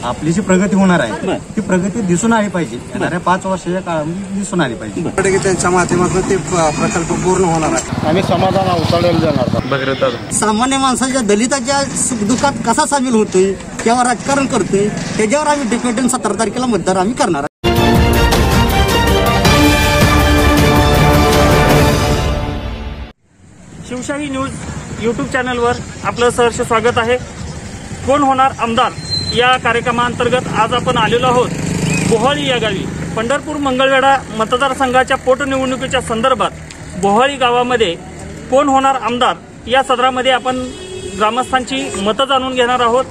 आपली जी प्रगती होणार आहे ती प्रगती दिसून आली पाहिजे, येणाऱ्या 5 वर्षाच्या काळामध्ये दिसून आली पाहिजे. त्यांच्या माध्यमातून ते प्रकल्प पूर्ण होणार आहे. आम्ही समाधान अवताडेला जाणार. सामान्य माणसाच्या दलिताच्या सुखदुःखात कसा सामील होतोय किंवा राजकारण करतोय त्याच्यावर आम्ही डिपेंडंट 17 तारखेला मतदार आम्ही करणार. शिवशाही न्यूज यूट्यूब चॅनलवर आपलं सहर्ष स्वागत आहे. कोण होणार आमदार या कार्यक्रमाअंतर्गत आज आपण आलेलो आहोत बोहळी या गावी. पंढरपूर मंगळवेढा मतदारसंघाच्या पोटनिवडणुकीच्या संदर्भात बोहळी गावामध्ये कोण होणार आमदार या सदरामध्ये आपण ग्रामस्थांची मतं जाणून घेणार आहोत.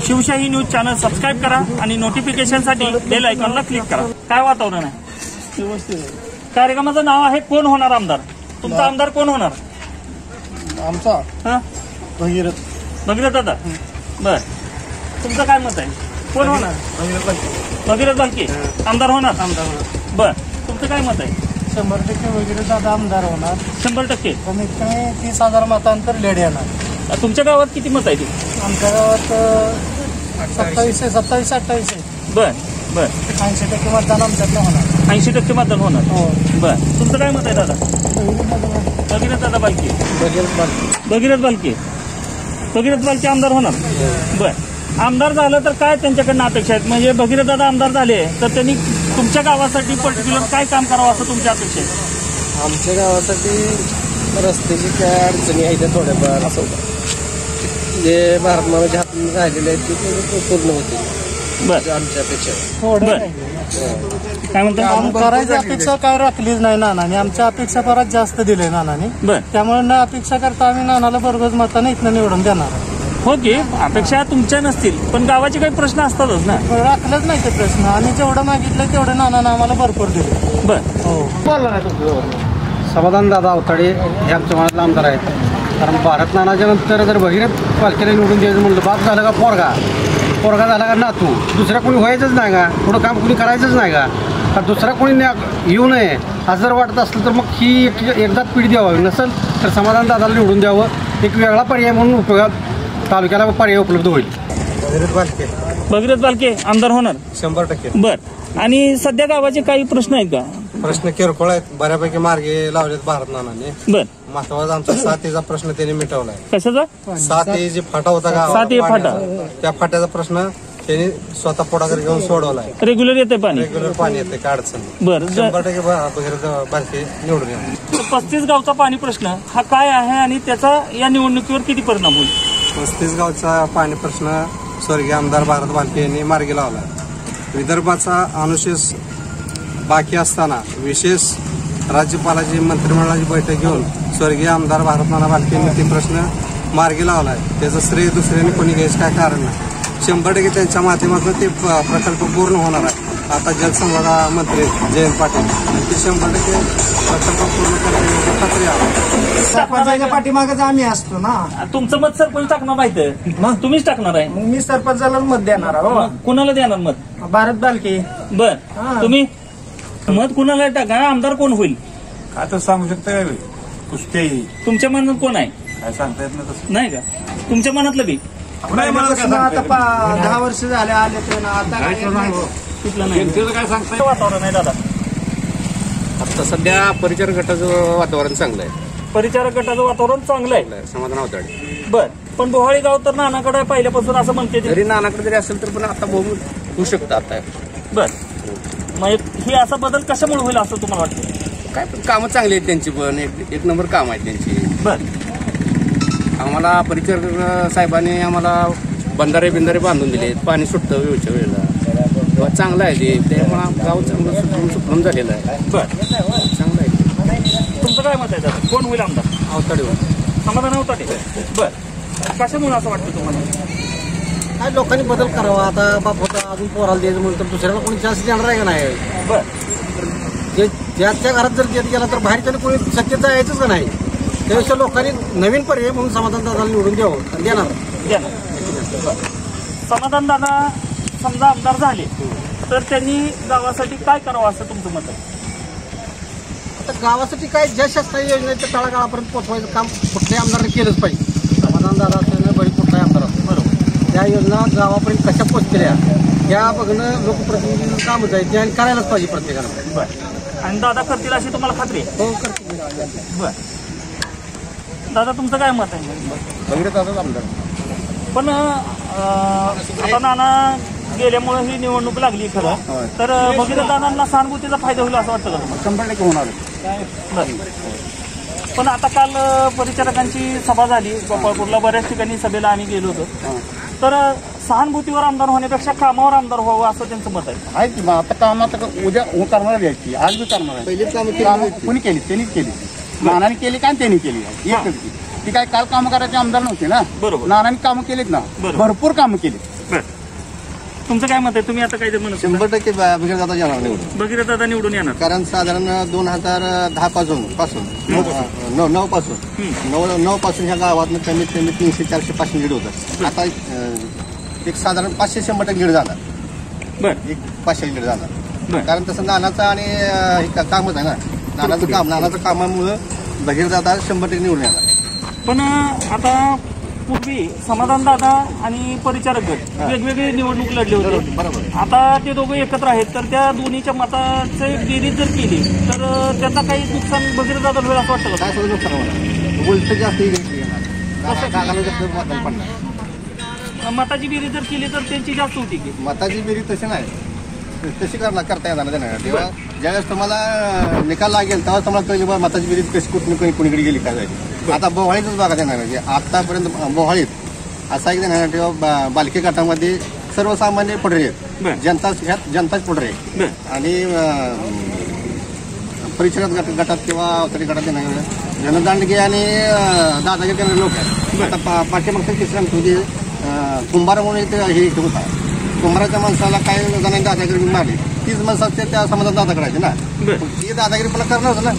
शिवशाही न्यूज चॅनल सबस्क्राईब करा आणि नोटिफिकेशनसाठी बेल आयकॉनला क्लिक करा. काय वातावरण आहे? कार्यक्रमाचं नाव आहे कोण होणार आमदार. तुमचा आमदार कोण होणार? आमचा भगीरथ दादा. बर, तुमचं काय मत आहे? कोण होणार? भगीरथ बालके आमदार होणार. बर, तुमचं काय मत आहे? 100% भगीरथ दादा आमदार होणार. 100%. कमीत कमी 30,000 मतांतर लीड येणार. तुमच्या गावात किती मत आहे ती? आमच्या गावात 27-28 आहे. बर बर, 80% मतदान आमच्यातलं होणार. 80% मतदान होणार. हो. बर, तुमचं काय मत आहे दादा? भगीरथ दादा बालके. भगीरथ बालके आमदार होणार. बर, आमदार झालं तर काय त्यांच्याकडनं अपेक्षा आहेत? म्हणजे भगीरथ दादा आमदार झाले तर त्यांनी तुमच्या गावासाठी पर्टिक्युलर काय काम करावं असं तुमच्या अपेक्षा आहे? आमच्या गावासाठी रस्त्याची काय अडचणी आहेत त्या थोड्याफार असं जे महात्माच्या हातून राहिलेले आहेत ते पूर्ण होते. बर, आमच्या अपेक्षा काय म्हणतात? करायची अपेक्षा काय राखलीच नाही नानाने. आमच्या अपेक्षा परत जास्त दिले नानाने. बर, त्यामुळे न अपेक्षा करता आम्ही नानाला बरोबर मताने इथनं निवडून देणार. हो की अपेक्षा तुमच्या नसतील पण गावाचे काही प्रश्न असतातच ना. राखलंच नाही ते प्रश्न आणि जेवढं मागितलं तेवढं नानानं आम्हाला भरपूर दिले. बर, हो. समाधान दादा अवताडे हे आमच्या मनातले आमदार आहेत. कारण भारत नानाच्या नंतर जर भगीरथ बालकेला निवडून द्यायचं म्हणलं बाप झालं का पोरगा झाला का नातू, दुसऱ्या कोणी व्हायचंच नाही का? पुढं काम कोणी करायचंच नाही का? तर दुसरा कोणी येऊ नये असं जर वाटत असलं तर मग ही एकदाच पिढी द्यावी. नसेल तर समाधान दादाला निवडून द्यावं. एक वेगळा पर्याय म्हणून उपयोगात तालुक्याला पर्याय उपलब्ध होईल. भगीरथ बालके आमदार होणार 100%. बर, आणि सध्या गावाचे काही प्रश्न आहेत का? प्रश्न किरकोळ आहेत, बऱ्यापैकी मार्गे लावलेत भारत नानाने. बर, महत्वाचा आमचा 7Aचा प्रश्न त्यांनी मिटवलाय. कशाचा? 7A जे फाटा होता का 7A फाटा, त्या फाट्याचा प्रश्न त्यांनी स्वतः पुढाकार घेऊन सोडवलाय. रेग्युलर येते पाणी? रेग्युलर पाणी येते, काय अडचण नाही. बर, 100% भगीरथ बालके निवडून येणार. 35 गावचा पाणी प्रश्न हा काय आहे आणि त्याचा या निवडणुकीवर किती परिणाम होईल? 35 गावचा पाणी प्रश्न स्वर्गीय आमदार भारत बालके यांनी मार्गी लावला. विदर्भाचा अनुशेष बाकी असताना विशेष राज्यपालाची मंत्रिमंडळाची बैठक घेऊन स्वर्गीय आमदार भारत नाना बालके यांनी ते प्रश्न मार्गी लावलाय. त्याचं श्रेय दुसऱ्याने कोणी घ्यायचं काय कारण नाही. 100% त्यांच्या माध्यमातून ते प्रकल्प पूर्ण होणार आहे. आता जलसंपदा मंत्री जयंत पाटील ते 100% प्रकल्प पूर्ण करण्याची खात्री आहे. सरपंचाच्या पाठीमागच आम्ही असतो ना. तुमचं मत सरपंच टाकणार माहिती मग तुम्हीच टाकणार आहे? मग मी सरपंचाला मत देणार आहो. कुणाला देणार मत? भारत बालके. बर, तुम्ही मत कुणाला टाका? आमदार कोण होईल आता सांगू शकता कुस्ती तुमच्या मनात? कोण आहे काय सांगता येत नाही तसं. नाही का तुमच्या मनातलं बी? आता 10 वर्ष झाले आले ते ना. आता कुठलं नाही काय सांगता? वातावरण आहे दादा आता सध्या परिचारक गटाचं वातावरण चांगलं आहे. परिचारक गटाचं वातावरण चांगलं आहे. समाधान अवताडे. बर, पण बोहाळी गाव तर नानाकडे पहिल्यापासून असं म्हणते. जरी नानाकडे जरी असेल तर पण आता बहुमत होऊ शकतं आता. बर, मग हे असा बदल कशामुळे होईल असं तुम्हाला वाटतं? काय पण कामं चांगली आहेत त्यांची, पण एक नंबर काम आहेत त्यांची. बर, आम्हाला परिचारक साहेबांनी आम्हाला बंधारे बांधून दिले, पाणी सुटतं वेळच्या वेळेला. चांगलं आहे ते, त्यामुळे गाव चांगलं सुखम झालेलं आहे. बर, चांगलं आहे. तुमचं काय मत आहे दादा? कोण होईल आमदार? अवताडे. समाधान अवताडे. बर, कशामुळे असं वाटतं तुम्हाला? काय लोकांनी बदल करावा. आता बाप होता अजून पोराला द्यायचं म्हणून तर दुसऱ्याला कोणी चान्स देणार आहे का नाही? बर, ज्याच्या घरात जर देत गेला तर बाहेरच्या कोणी शक्यता यायचंच का नाही. त्यापेक्षा लोकांनी नवीन पर्याय म्हणून समाधान दादाला निवडून द्यावं. देणार. समाधान दादा समजा आमदार झाले तर त्यांनी गावासाठी काय करावं असं तुमचं मत आहे? आता गावासाठी काय ज्या शासनाच्या योजनेच्या तळागाळापर्यंत पोहोचवायचं काम कुठल्याही आमदाराने केलंच पाहिजे. समाधान दादा असल्याने बरी कुठलाही आमदार असतो. बरोबर, ते ह्या योजना गावापर्यंत कशा पोहोचल्या या बघणं लोकप्रतिनिधींचं कामच आहे ते आणि करायलाच पाहिजे प्रत्येकानं. बरं. आणि दादा करतील अशी तुम्हाला खात्री आहे? हो करते. बरं. दादा तुमचं काय मत आहे? भगीरथ दादाच आमदार. पण आता नाना गेल्यामुळे ही निवडणूक लागली खरं, तर भगीरथ दादांना सहानुभूतीचा फायदा होईल असं वाटतं का तुम्हाला? 100% होणार. बरं. पण आता काल परिचारकांची सभा झाली गोपाळपूरला, बऱ्याच ठिकाणी सभेला आम्ही गेलो होतो, तर सहानुभूतीवर आमदार होण्यापेक्षा कामावर आमदार व्हावं असं त्यांचं मत आहे. की मग आता कामात उद्या करणार यायची, आज बी करणार आहे. पहिलीच कामं कामं कुणी केली? त्यांनीच केली. नानाने केली का त्यांनी केली? एकच की. ती काय काल कामं करायचे आमदार नव्हते ना. बरोबर. नानाने कामं केलीत ना, भरपूर कामं केली. बरं. तुमचं काय मत आहे? तुम्ही आता काय म्हणत? 100% भगीरथ दादा येणार निवडून. भगीरथ दादा निवडून येणार. कारण साधारण 2010 पासून 9 पासून ह्या गावातनं कमीत कमी 300-400 पासून लीड होतं. आता एक साधारण 500-100% लीड जाणार. बरं. एक 500 लीड जाणार. बरं. कारण तसं नानाचं आणि हे कामच आहे ना, नानाचं कामामुळं भगीरथ दादा 100% निवडून येणार. पण आता पूर्वी समाधान दादा आणि परिचारक गट वेगवेगळी निवडणूक लढली होती. बरोबर. आता ते दोघं एकत्र आहेत, तर त्या दोन्हीच्या मताचे बेरीज जर केली तर त्याचा काही नुकसान भगीरथ दादा होईल असं वाटतं का? काय सगळं नुकसान होणार? उलट जास्त येणार. काकाला जास्त मतदान पडणार. मताची बेरीज जर केली तर त्यांची जास्त होती की? मताची बेरी तशी नाही, तशी करता येणार नाही. तेव्हा ज्यावेळेस तुम्हाला निकाल लागेल तेव्हा तुम्हाला कळली बा मताची बेरीज कशी कुणीकडे गेली काय झाली. आता बोहाळीतच बघा देणार म्हणजे आतापर्यंत बोहाळीत असा एक देणार तेव्हा बालकी गटामध्ये सर्वसामान्य पुढरे आहेत, जनताच पुढरे आहे. आणि परिचारक गटात किंवा अवतरी गटात देणार जनदांडगे आणि दादागिरी करणारे लोक आहेत. आता पाठीमागचं किसान म्हणजे कुंभार म्हणून हे होता. कुंभाराच्या माणसाला काय जणांनी दादागिरी मारली, तीच माणसं असते त्या समाजात दादा करायचे ना, ती दादागिरी पण करणार होतं ना.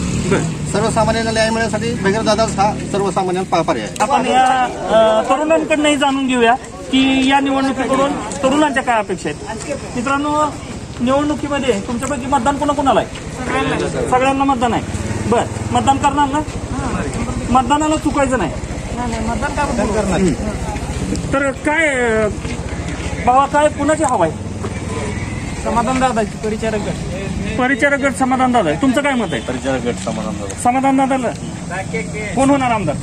सर्वसामान्यांना न्याय मिळण्यासाठी भगीरथ दादाच हा सर्वसामान्यांना पर्याय आहे. आपण या तरुणांकडनंही जाणून घेऊया की या निवडणुकीकडून तरुणांच्या काय अपेक्षा आहेत. मित्रांनो, निवडणुकीमध्ये तुमच्यापैकी मतदान कोणाकोणाला आहे? सगळ्यांना मतदान आहे. बरं. मतदान करणार ना? मतदानाला चुकायचं नाही. तर काय बाबा, काय कुणाची हवा आहे? समाधान दादाची परिचारक गट समाधान दादा आहे. तुमचं काय मत आहे? परिचारक गट समाधान दादा. समाधान दादाला कोण होणार आमदार?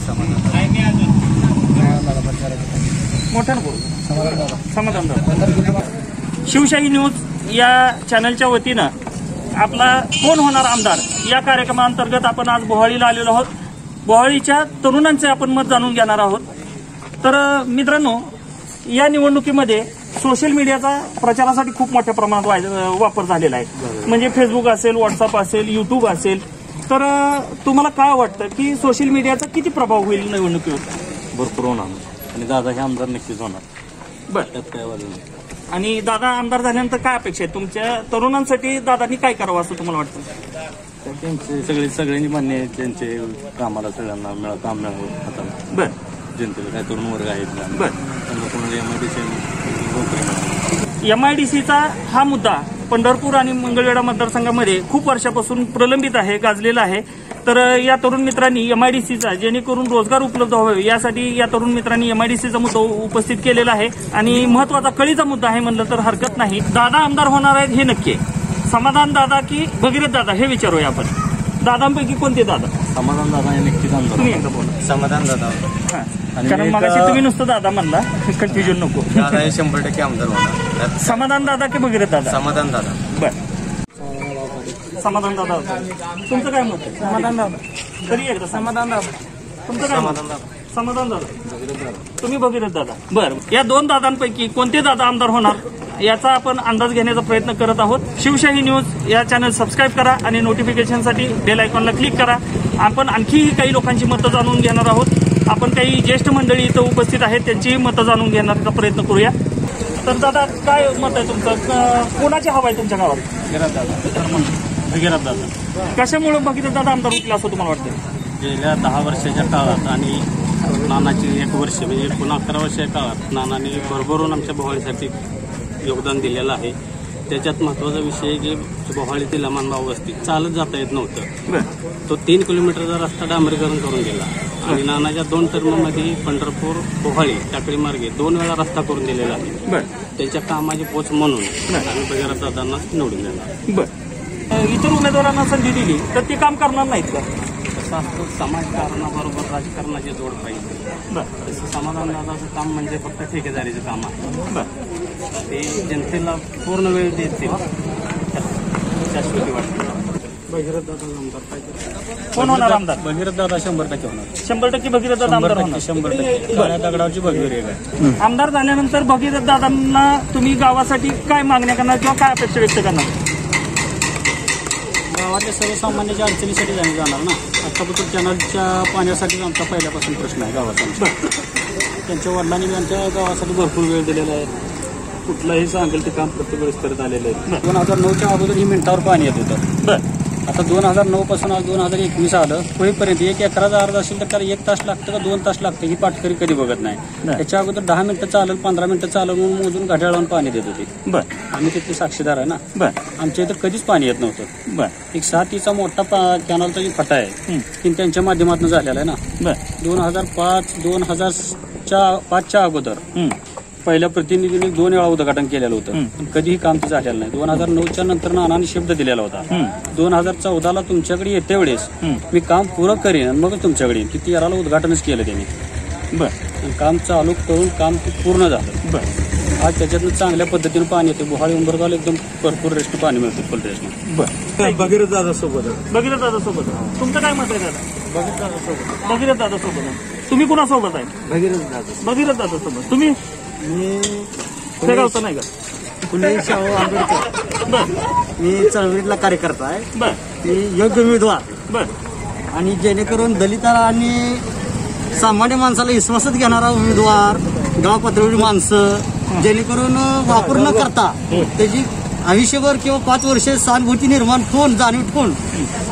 मोठ्यानं बोल. समाधान दादा. शिवशाही न्यूज या चॅनलच्या वतीनं आपला कोण होणार आमदार या कार्यक्रमाअंतर्गत आपण आज बोहाळीला आलेलो आहोत. बोहाळीच्या तरुणांचे आपण मत जाणून घेणार आहोत. तर मित्रांनो, या निवडणुकीमध्ये सोशल मीडियाचा प्रचारासाठी खूप मोठ्या प्रमाणात वापर झालेला आहे. म्हणजे फेसबुक असेल, व्हॉट्सअप असेल, युट्यूब असेल. तर तुम्हाला काय वाटतं की सोशल मीडियाचा किती प्रभाव होईल निवडणुकीवर? भरपूर होणार आणि दादा हे आमदार नक्कीच होणार. बरं. त्यात काय वाद नाही. आणि दादा आमदार झाल्यानंतर काय अपेक्षा आहे तुमच्या तरुणांसाठी? दादांनी काय करावं असं तुम्हाला वाटतं? त्यांचे सगळ्यांनी मान्य आहे, त्यांचे कामाला सगळ्यांना काम मिळावं हाताला. बरं. जनतेला काय तरुण वर्ग आहेत. बरं. MIDC MIDCचा हा मुद्दा पंढरपूर आणि मंगळवेढा मतदारसंघामध्ये खूप वर्षापासून प्रलंबित आहे, गाजलेला आहे. तर या तरुण मित्रांनी MIDCचा जेणेकरून रोजगार उपलब्ध व्हावे यासाठी या तरुण मित्रांनी MIDCचा मुद्दा उपस्थित केलेला आहे आणि महत्वाचा कळीचा मुद्दा आहे म्हणलं तर हरकत नाही. दादा आमदार होणार आहेत हे नक्की आहे. समाधान दादा की भगीरथ दादा हे विचारूया आपण. दादांपैकी कोणते दादा? समाधान दादा हे नक्कीच आमदार. तुम्ही एकदा बोला. समाधान दादा. कारण मगाशी तुम्ही नुसतं दादा म्हणला, कन्फ्युजन नको. दादा हे 100% आमदार होणार. समाधान दादा की भगीरथ दादा? समाधान दादा. बर. समाधान दादा. तुमचं काय मत आहे? समाधान दादा. तरी एकदा समाधान दादा. तुमचं काय मत? समाधान दादा. तुम्ही भगीरथ दादा. बरं. या दोन दादांपैकी कोणते दादा आमदार होणार याचा आपण अंदाज घेण्याचा प्रयत्न करत आहोत. शिवशाही न्यूज या चॅनल सबस्क्राईब करा आणि नोटिफिकेशनसाठी बेल आयकॉनला क्लिक करा. आपण आणखीही काही लोकांची मतं जाणून घेणार आहोत. आपण काही ज्येष्ठ मंडळी इथं उपस्थित आहेत, त्यांचीही मतं जाणून घेण्याचा प्रयत्न करूया. तर दादा काय मत आहे तुमचं? कोणाची हवा आहे तुमच्या गावात? भगीरथ दादा. कशामुळे भगीरथ दादा आमदार होतील असं तुम्हाला वाटतं? गेल्या 10 वर्षाच्या काळात आणि नानाची 1 वर्ष म्हणजे 11 वर्षाच्या काळात नानाने भरभरून आमच्या बोहाळीसाठी योगदान दिलेलं आहे. त्याच्यात महत्त्वाचा विषय आहे की बोहाळीतील लमानगाव वस्ती चालत जाता येत नव्हतं. तो 3 किलोमीटरचा रस्ता डांबरीकरण करून गेला आणि नानाच्या 2 टर्ममध्ये पंढरपूर बोहाळी टाकळी मार्गे 2 वेळा रस्ता करून दिलेला आहे. बर त्यांच्या कामाची पोच म्हणून आम्ही भगीरथ दादांना निवडून देणार. बर इतर उमेदवारांना संधी दिली तर ते काम करणार नाहीत का? तसं असतं समाजकारणाबरोबर राजकारणाची जोड पाहिजे. बर तसं समाधान दादाचं काम म्हणजे फक्त ठेकेदारीचं काम आहे. बर ते जनतेला पूर्ण वेळ देतील शाश्वती वाटते. भगीरथ दादा आमदार पाहिजे. कोण होणार आमदार? भगीरथ दादा 100% होणार. 100% भगीरथ दादा आमदार होणार. 100% काळ्या दगडावरची भगवी रेघ आहे. आमदार झाल्यानंतर भगीरथ दादांना तुम्ही गावासाठी काय मागण्या करणार किंवा काय अपेक्षा व्यक्त करणार? गावातल्या सर्वसामान्यांच्या अडचणीसाठी जाणार ना. आतापर्यंत कॅनलच्या पाण्यासाठी आमचा पहिल्यापासून प्रश्न आहे गावाचा. त्यांच्या वडिलांनी आमच्या गावासाठी भरपूर वेळ दिलेला आहे. कुठलाही सांगेल ते काम प्रत्येक वेळेस करत आलेलं आहे. 2009च्या अगोदर ही मिनिटावर पाणी येत होतं. बर आता 2009 पासून आज 2021 आलं. होईपर्यंत 1 एकराचा अर्ज असेल तर त्याला 1 तास लागतं का 2 तास लागतं ही पाटकरी कधी बघत नाही. त्याच्या अगोदर 10 मिनिटं चालेल 15 मिनिटं चालेल म्हणून मोजून घड्याळ लावून पाणी देत होते. बर आम्ही तिथले साक्षीदार आहे ना. बर आमच्या इथं कधीच पाणी येत नव्हतं. बर एक 7 मोठा कॅनलचा जी फटा आहे ती त्यांच्या माध्यमातून झालेला आहे ना. बर 2005च्या अगोदर पहिल्या प्रतिनिधींनी 2 वेळा उद्घाटन केलेलं होतं. पण कधीही काम ते झालेलं नाही. 2009च्या नंतर नानांनी शब्द दिलेला होता 2014ला तुमच्याकडे येते वेळेस मी काम पुरं करीन आणि मग तुमच्याकडे येईन. किती याला उद्घाटनच केलं त्यांनी. बर आणि काम चालू करून काम पूर्ण झालं. बर आज त्याच्यातनं चांगल्या पद्धतीने पाणी येते. बोहाळी उंबरगावला एकदम भरपूर रेस्ट पाणी मिळतं फुल रेस्ट. बर भगीरथ दादा सोबत भगीरथ दादा सोबत तुमचं काय मत आहे दादा? भगीरथ दादा सोबत तुम्ही कुणासोबत आहे? भगीरथ दादा. भगीरथ दादा सोबत तुम्ही मी ते गावचं नाही का? फुले शाहू आंबेडकर. बर मी चळवळीतला कार्यकर्ता आहे. बर मी योग्य उमेदवार बर आणि जेणेकरून दलिताला आणि सामान्य माणसाला विश्वासात घेणारा उमेदवार, गाव पातळीवरील माणसं जेणेकरून वापर न करता त्याची आयुष्यभर किंवा 5 वर्षे सहानुभूती निर्माण ठेवून जाणीव ठेवून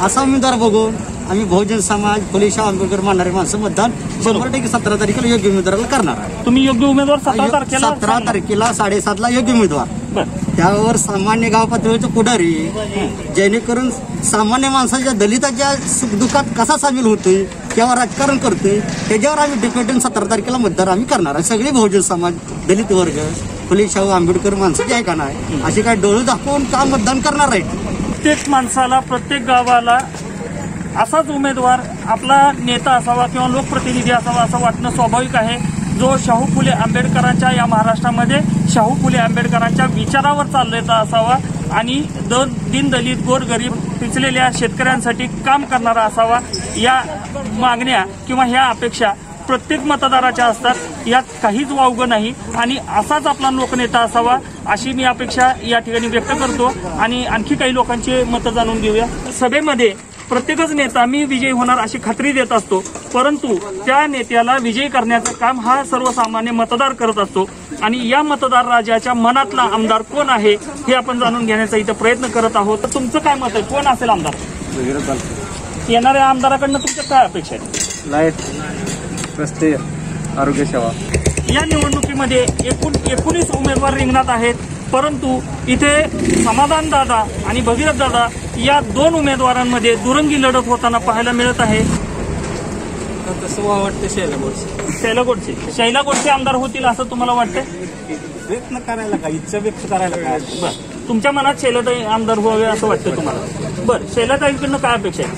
असा उमेदवार बघून आम्ही बहुजन समाज फुले शाहू आंबेडकर मानणारे माणसं मतदान 100% 17 तारखेला योग्य उमेदवाराला करणार आहे. तुम्ही योग्य उमेदवार 17 तारखेला 17 तारखेला 7:30ला योग्य उमेदवार. बर त्यावर सामान्य गाव पातळीचे पुढारी जेणेकरून सामान्य माणसाच्या दलिताच्या सुखदुःखात कसा सामील होतोय किंवा राजकारण करतोय त्याच्यावर आम्ही डिपेंडंट 17 तारखेला मतदार आम्ही करणार आहे. सगळे बहुजन समाज दलित वर्ग फुले शाहू आंबेडकर माणसं जे आहे का नाही असे काय डोळे दाखवून का मतदान करणार आहेत. प्रत्येक माणसाला प्रत्येक गावाला असाच उमेदवार आपला नेता असावा किंवा लोकप्रतिनिधी असावा असं वाटणं स्वाभाविक आहे. जो शाहू फुले आंबेडकरांच्या या महाराष्ट्रामध्ये शाहू फुले आंबेडकरांच्या विचारावर चाललेला असावा आणि दीनदलित गोरगरीब पिचलेल्या शेतकऱ्यांसाठी काम करणारा असावा. या मागण्या किंवा ह्या अपेक्षा प्रत्येक मतदाराच्या असतात. यात काहीच वावगं नाही आणि असाच आपला लोकनेता असावा अशी मी अपेक्षा या ठिकाणी व्यक्त करतो. आणि आणखी काही लोकांची मतं जाणून घेऊया. सभेमध्ये प्रत्येकच नेता मी विजयी होणार अशी खात्री देत असतो, परंतु त्या नेत्याला विजयी करण्याचं काम हा सर्वसामान्य मतदार करत असतो. आणि या मतदार राजाच्या मनातला आमदार कोण आहे हे आपण जाणून घेण्याचा इथं प्रयत्न करत आहोत. तर तुमचं काय मत आहे? कोण असेल आमदार? येणाऱ्या आमदाराकडनं तुमच्या काय अपेक्षा आहे? लाईट, रस्ते, आरोग्य सेवा. या निवडणुकीमध्ये 19 उमेदवार रिंगणात आहेत, परंतु इथे समाधान दादा आणि भगीरथ दादा या 2 उमेदवारांमध्ये दुरंगी लढत होताना पाहायला मिळत आहे. तसं वाटतं शैला गोडसे आमदार होतील असं तुम्हाला वाटतंय? प्रयत्न करायला का, इच्छा व्यक्त करायला काय. बरं, तुमच्या मनात शैलाताई आमदार व्हावे असं वाटतं तुम्हाला? बरं, शैलाताईकडनं काय अपेक्षा आहे?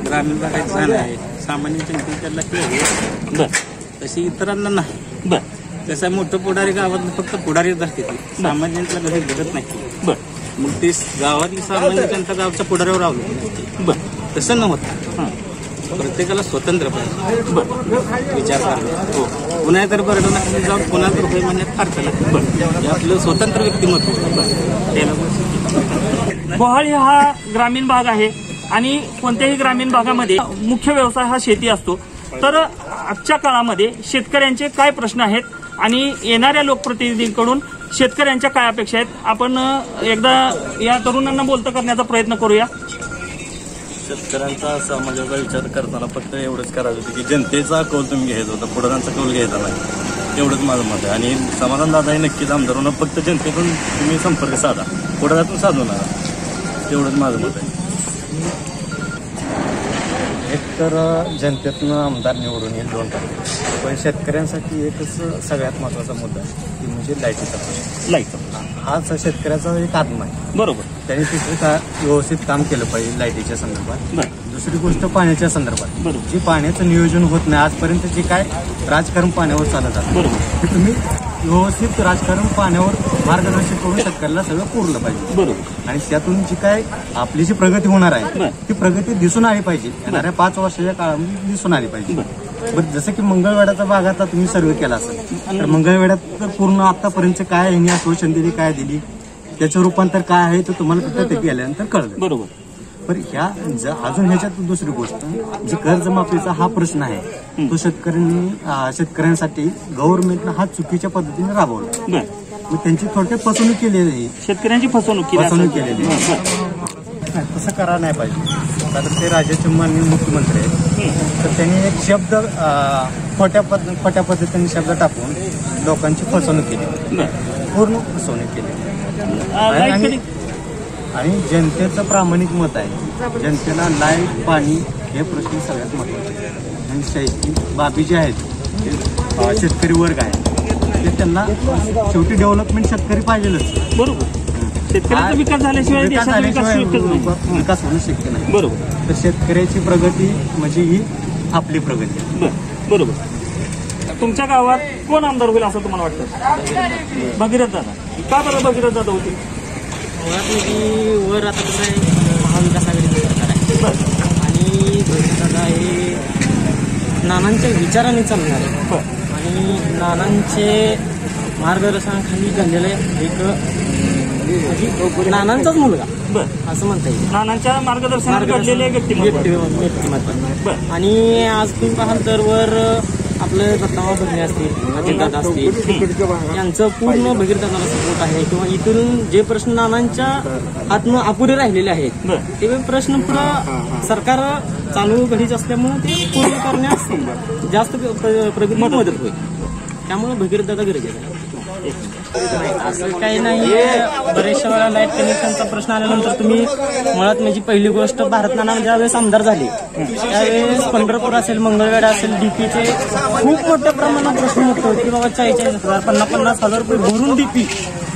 ग्रामीण भागात छान आहे, सामान्य जनतेला केलं बरं तशी इतरांना नाही. बरं तसं मोठं पुढारी गावात फक्त पुढारी असते ती सामान्य जनतेला घरी बघत नाही. बरं मग ते गावातली सामान्य जनता गावच्या पुढाऱ्यावर अवलंबून. बरं तसं नव्हतं. प्रत्येकाला स्वतंत्र पाहिजे विचार करणे. हो, पुन्हा तर बरं नाही जाऊन पुन्हा तर होय म्हणण्यात अर्थ नाही. आपलं स्वतंत्र व्यक्तिमत्व त्याला. बोहाळी हा ग्रामीण भाग आहे आणि कोणत्याही ग्रामीण भागामध्ये मुख्य व्यवसाय हा शेती असतो. तर आजच्या काळामध्ये शेतकऱ्यांचे काय प्रश्न आहेत आणि येणाऱ्या लोकप्रतिनिधींकडून शेतकऱ्यांच्या काय अपेक्षा आहेत, आपण एकदा या तरुणांना बोलतं करण्याचा प्रयत्न करूया. शेतकऱ्यांचा समाजाचा विचार करताना फक्त एवढंच करायचं होतं की जनतेचा कौल तुम्ही घ्यायचा होता, पुढाऱ्यांचा कौल घ्यायचा नाही. एवढंच माझं मत आहे. आणि समाधान दादा हे नक्कीच आमदार होणार. फक्त जनतेतून तुम्ही संपर्क साधा, पुढाऱ्यातून साधू नका. एवढंच माझं मत आहे. एक तर जनतेतनं आमदार निवडून येईल 2 टक्के, पण शेतकऱ्यांसाठी एकच सगळ्यात महत्त्वाचा मुद्दा आहे की म्हणजे लाईटीचा प्रश्न. लाईट. हाच शेतकऱ्याचा एक आत्मा आहे. बरोबर. त्यांनी तिथे व्यवस्थित काम केलं पाहिजे लाईटीच्या संदर्भात. बरं. दुसरी गोष्ट पाण्याच्या संदर्भात. बरोबर. जी पाण्याचं नियोजन होत नाही आजपर्यंत, जे काय राजकारण पाण्यावर चालत आहे, बरोबर. ते तुम्ही व्यवस्थित राजकारण पाण्यावर मार्गदर्शन करून शेतकऱ्याला सगळं पुरलं पाहिजे. बरोबर. आणि त्यातून जी काय आपली जी प्रगती होणार आहे बरं. ती प्रगती दिसून आली पाहिजे. येणाऱ्या 5 वर्षाच्या काळामध्ये दिसून आली पाहिजे. बरं, जसं की मंगळवेढाचा भागात तुम्ही सर्वे केला असेल तर मंगळवेढ्यात तर पूर्ण आतापर्यंत काय यांनी आश्वासन दिली, काय दिली, त्याचं रूपांतर काय आहे ते तुम्हाला तिथं ते गेल्यानंतर कळलं. बरोबर. पण अजून ह्याच्यात दुसरी गोष्ट, जी कर्जमाफीचा हा प्रश्न आहे तो शेतकऱ्यांसाठी गव्हर्नमेंटनं हा चुकीच्या पद्धतीने राबवला. बरं. मग त्यांची थोडक्यात फसवणूक केलेली आहे. शेतकऱ्यांची फसवणूक केलेली आहे. तसं करायला नाही पाहिजे. कारण ते राज्याचे माननीय मुख्यमंत्री आहेत, तर त्यांनी एक शब्द खोट्या पद्धतीने शब्द टाकून लोकांची फसवणूक केली, पूर्ण फसवणूक केली. आणि जनतेचं प्रामाणिक मत आहे, जनतेला लाईट पाणी हे प्रश्न सगळ्यात महत्त्वाचे. आणि शैक्षणिक बाबी जे आहेत ते शेतकरी वर्ग आहे, ते त्यांना शेवटी डेव्हलपमेंट शेतकरी पाहिजेलच. बरोबर. शेतकऱ्याचा विकास झाल्याशिवाय विकास होणं शक्य नाही. बरोबर. तर शेतकऱ्याची प्रगती म्हणजे ही आपली प्रगती. बरोबर. तुमच्या गावात कोण आमदार होईल असं तुम्हाला वाटतं? भगीरथ दादा. का बरं भगीरथ दादा होतील? वर आता कसं आहे, महाविकास आघाडीचं सरकार आहे आणि दादा हे नानांच्या विचाराने चालणार आहे आणि नानांचे मार्गदर्शनाखाली घडलेलं एक नानांचाच मुलगा असं म्हणता येईल. नानांच्या मार्गदर्शनात घडलेले व्यक्तिमत्व. आणि आज तुम्ही पाहाल तर वर आपलं दत्तावा भरणे असतील, अजितदादा असतील, यांचं पूर्ण भगीरथदादाला सपोर्ट आहे. किंवा इकडून जे प्रश्न नानांच्या हातनं अपुरे राहिलेले आहेत ते प्रश्न पुढं सरकार चालू घडीच असल्यामुळे ते पूर्ण करण्यास जास्त प्रगती मदत होईल. त्यामुळे भगीरथदादा गरजेचं आहे. असं काही नाही. बरेचशा वेळा लाईट कनेक्शनचा प्रश्न आल्यानंतर तुम्ही मुळात म्हणजे पहिली गोष्ट, भारत नाना ज्यावेळेस आमदार झाले त्यावेळेस पंढरपूर असेल, मंगळवेढा असेल, डीपीचे खूप मोठ्या प्रमाणात प्रश्न मुक्त होते की बाबा 40,000 50,000 रुपये भरून डीपी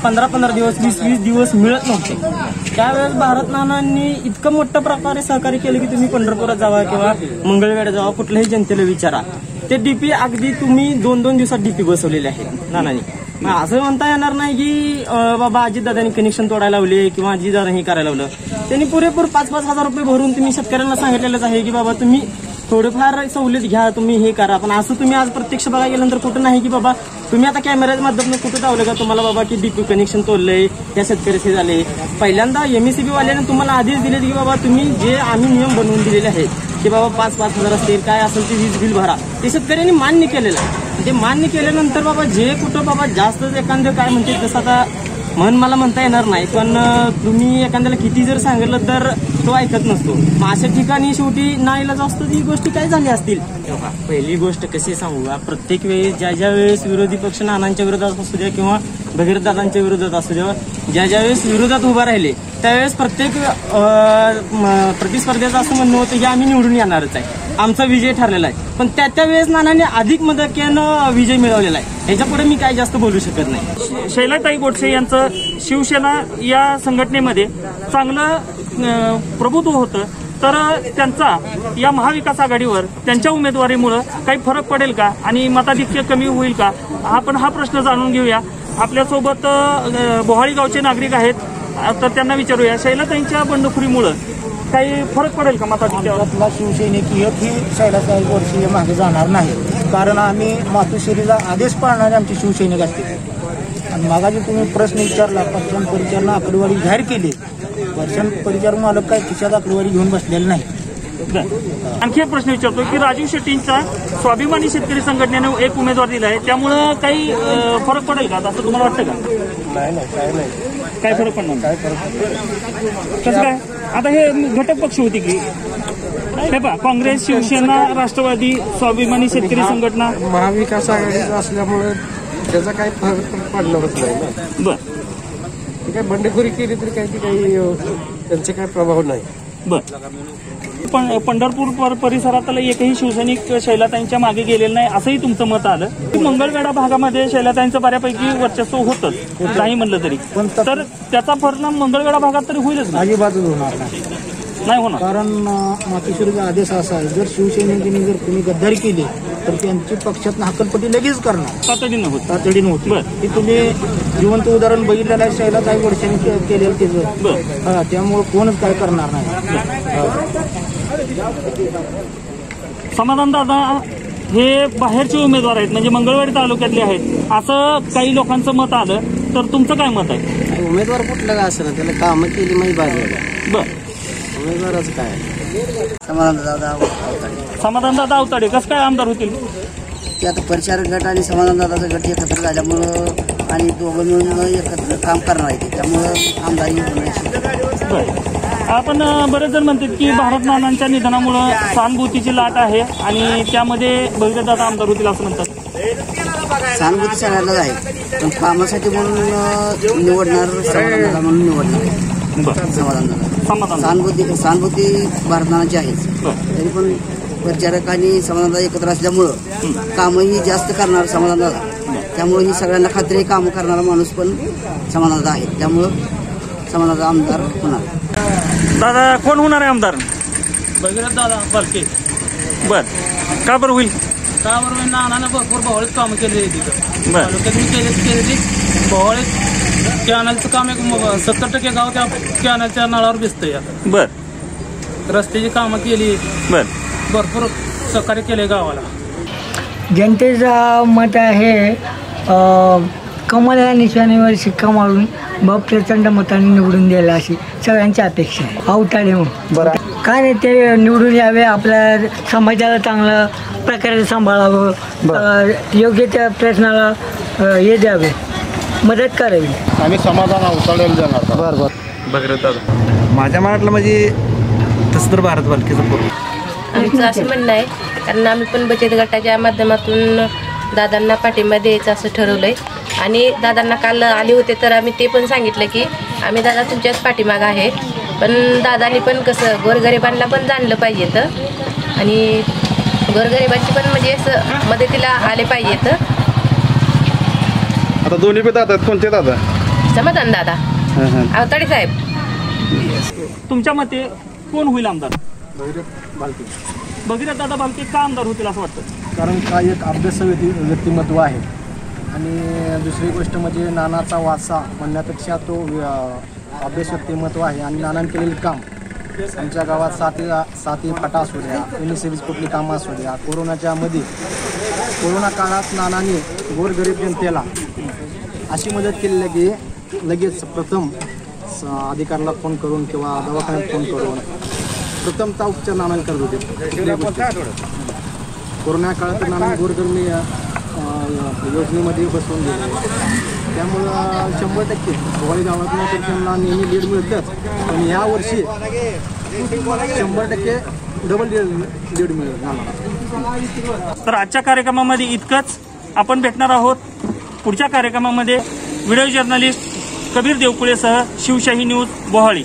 15 दिवस 20 दिवस मिळत नव्हते. त्यावेळेस भारत नानांनी इतकं मोठ्या प्रकारे सहकार्य केलं की तुम्ही पंढरपुरात जावा किंवा मंगळवेढा जावा, कुठल्याही जनतेला विचारा, ते डीपी अगदी तुम्ही 2-2 दिवसात डीपी बसवलेले आहेत नानांनी. असं म्हणता येणार नाही की बाबा अजितदादांनी कनेक्शन तोडायला लावले किंवा अजितदादांनी करायला लावलं. त्यांनी पुरेपूर 5-5 हजार रुपये भरून तुम्ही शेतकऱ्यांना सांगितलेलंच आहे की बाबा तुम्ही थोडंफार सवलत घ्या, तुम्ही हे करा. पण असं तुम्ही आज प्रत्यक्ष बघायला गेल्यानंतर कुठं नाही की बाबा तुम्ही आता कॅमेऱ्याच्या माध्यमातून कुठं दावलं का तुम्हाला बाबा की डीपी कनेक्शन तोडलंय, त्या शेतकऱ्याचे झाले. पहिल्यांदा एमएससीबी वाल्याने तुम्हाला आदेश दिले की बाबा तुम्ही जे आम्ही नियम बनवून दिलेले आहेत की बाबा 5-5 हजार असतील, काय असेल ते वीज बिल भरा, ते शेतकऱ्यांनी मान्य केलेलं आहे. ते मान्य केल्यानंतर बाबा जे कुठं बाबा जास्तच एखादं काय म्हणते तसं आता मला म्हणता येणार नाही, पण तुम्ही एखाद्याला किती जर सांगितलं तर तो ऐकत नसतो. मग अशा ठिकाणी शेवटी नाईलाज असतो ती गोष्टी काय झाली असतील. पहिली गोष्ट कशी सांगू, प्रत्येक वेळेस ज्या वेळेस विरोधी पक्ष नानांच्या विरोधात असू द्या किंवा भगीरथदादांच्या विरोधात असू द्या, ज्या वेळेस विरोधात उभा राहिले त्यावेळेस प्रत्येक प्रतिस्पर्ध्याचं असं म्हणणं होतं की आम्ही निवडून येणारच आहे, आमचा विजय ठरलेला आहे. पण त्या वेळेस नानांनी अधिक मदक्यानं विजय मिळवलेला आहे. ह्याच्यापुढे मी काय जास्त बोलू शकत नाही. शैलाताई गोडसे यांचं शिवसेना या संघटनेमध्ये चांगलं प्रभुत्व होतं, तर त्यांचा या महाविकास आघाडीवर त्यांच्या उमेदवारीमुळे काही फरक पडेल का आणि मताधिक्य कमी होईल का, आपण हा प्रश्न जाणून घेऊया. आपल्यासोबत बोहाळी गावचे नागरिक आहेत, तर त्यांना विचारूया शैलाताईंच्या बंडखोरीमुळे काही फरक पडेल का मताधिक्यावर? आपला शिवसैनिक एकही शैलाताई गोडसे मागे जाणार नाही, कारण आम्ही मातोश्रीला आदेश पाळणारे आमचे शिवसैनिक असतील. आणि मागाचे तुम्ही प्रश्न विचारला, पर्षण परिचारनं आकडेवारी जाहीर केली, पर्षण परिचार मालक काय खिशात आकडेवारी घेऊन बसलेले नाही. आणखी एक प्रश्न विचारतो की राजीव शेट्टींचा स्वाभिमानी शेतकरी संघटनेने एक उमेदवार दिला आहे, त्यामुळं काही फरक पडेल का असं तुम्हाला वाटतं का? नाही काय फरक पडणार? काय फरक कसं काय? आता हे घटक पक्ष होते की हे पहा, काँग्रेस, शिवसेना, राष्ट्रवादी, स्वाभिमानी शेतकरी संघटना, महाविकास आघाडी असल्यामुळे त्याचा काही फरक पडणारच नाही ना. बर, ती काय बंडखोरी केली तरी काही त्यांचे काय प्रभाव नाही. पण पंढरपूर परिसरातला एकही शिवसैनिक शैलाताईंच्या मागे गेलेलं नाही असंही तुमचं मत आलं. मंगळवेढा भागामध्ये शैलाताईंचं बऱ्यापैकी वर्चस्व होतंच नाही म्हणलं तरी, तर त्याचा परिणाम मंगळवेढा भागात तरी होईलच ना? अजिबातच होणार नाही होणार. कारण मातोश्रीचा आदेश असा आहे, जर शिवसैनिकांनी जर कोणी गद्दारी केली तर त्यांची पक्षात हक्कलपट्टी लगेच करणार, तातडीनं होती. की तुम्ही जिवंत उदाहरण बघितलेलं आहे, शैलाताई गोडसेने केलेलं त्याचं, त्यामुळे कोणच काय करणार नाही. समाधान दादा हे बाहेरचे उमेदवार आहेत, म्हणजे मंगळवेढा तालुक्यातले आहेत असं काही लोकांचं मत आलं, तर तुमचं काय मत आहे? उमेदवार कुठलं काय असेल त्याला कामं केली माहिती बाजूला. उमेदवारच काय समाधान दादा अवताडे कसं काय आमदार होतील? ते आता परिचारक गट आणि समाधानदादाचा गट एकत्र झाल्यामुळं आणि दोघं मिळून एकत्र काम करणार आहे, त्यामुळं आमदारी आपण बरेच जण म्हणतात की भारत नानांच्या निधनामुळं सहानुभूतीची लाट आहे आणि त्यामध्ये भगीरथ दादा आमदार होतील असं म्हणतात. सहानुभूती सगळ्यांनाच आहे, पण कामासाठी म्हणून निवडणार समाधानदादा म्हणून निवडणार समाधानदादा. सहानुभूती भारतनानाची आहेच, तरी पण परिचारक आणि समाधानदादा एकत्र असल्यामुळं कामही जास्त करणार समाधानदादा, त्यामुळे ही सगळ्यांना खात्री कामं करणारा माणूस पण समाधानदादा आहे, त्यामुळं समाधानदादा आमदार होणार. दादा कोण होणार आहे आमदार? भगीरथ दादा बालके. का बरं होईल? का बरोबर नानानं भरपूर बहोळीत कामं केलेली तिथं. बरं. तालुक्यात केलेली बहोळीत कॅनलचं काम एक 70% गाव त्या कॅनलच्या नळावर दिसतंय. रस्त्याची कामं केली, भरपूर सहकार्य केले गावाला. जनतेचा मत आहे कमल या निशाणीवर शिक्का मारून बाप प्रचंड मताने निवडून द्यायला अशी सगळ्यांची अपेक्षा आहे. अवताडे म्हणून काय नाही, ते निवडून यावे, आपल्या समाजाला चांगलं प्रकारे सांभाळावं, योग्य त्या प्रश्नाला हे द्यावे, मदत करावी. आम्ही समाधान अवताडेला जाणार. भगीरथ दादा माझ्या मनातलं म्हणजे तसं तर भारत बालकेचं पूर्ण आमचं असं म्हणणं आहे, कारण आम्ही पण बचत गटाच्या माध्यमातून दादांना पाठिंबा द्यायचं असं ठरवलंय आणि दादांना काल आले होते तर आम्ही ते पण सांगितलं की आम्ही दादा तुमच्याच पाठीमागं आहे, पण दादांनी पण कसं गोरगरिबांना पण जाणलं पाहिजेत आणि गोरगरिबांची पण म्हणजे असं मदतीला आले पाहिजेत. आता दोन्ही पण दादा कोणते दादा? समाधान दादा अवताडे साहेब. तुमच्या मते कोण होईल आमदार? भगीरथ दादा बालके का आमदार होतील असं वाटतं? कारण का एक अभ्यास व्यक्तिमत्व आहे आणि दुसरी गोष्ट म्हणजे नानाचा वारसा म्हणण्यापेक्षा तो अभ्यास व्यक्तिमत्व आहे आणि नानाने केलेलं काम आमच्या गावात साती फाटा असू द्या, युनिसेफची कुठली कामं असू द्या, कोरोना काळात नानाने गोरगरीब जनतेला अशी मदत केलेली आहे की लगेच प्रथम अधिकाऱ्याला फोन करून किंवा दवाखान्यात फोन करून प्रथमता उपचार नानाने करत होते. कोरोना काळात नाना गोरगरिबी योजनेमध्ये बसवून गेले, त्यामुळं 100% भोवाळी गावातून तर त्यांना नेहमी लीड मिळतंच, पण या वर्षी 100% डबल लीड मिळेल नाना. तर आजच्या कार्यक्रमामध्ये इतकंच. आपण भेटणार आहोत पुढच्या कार्यक्रमामध्ये. व्हिडिओ जर्नलिस्ट कबीर देवकुळेसह शिवशाही न्यूज बोहाळी.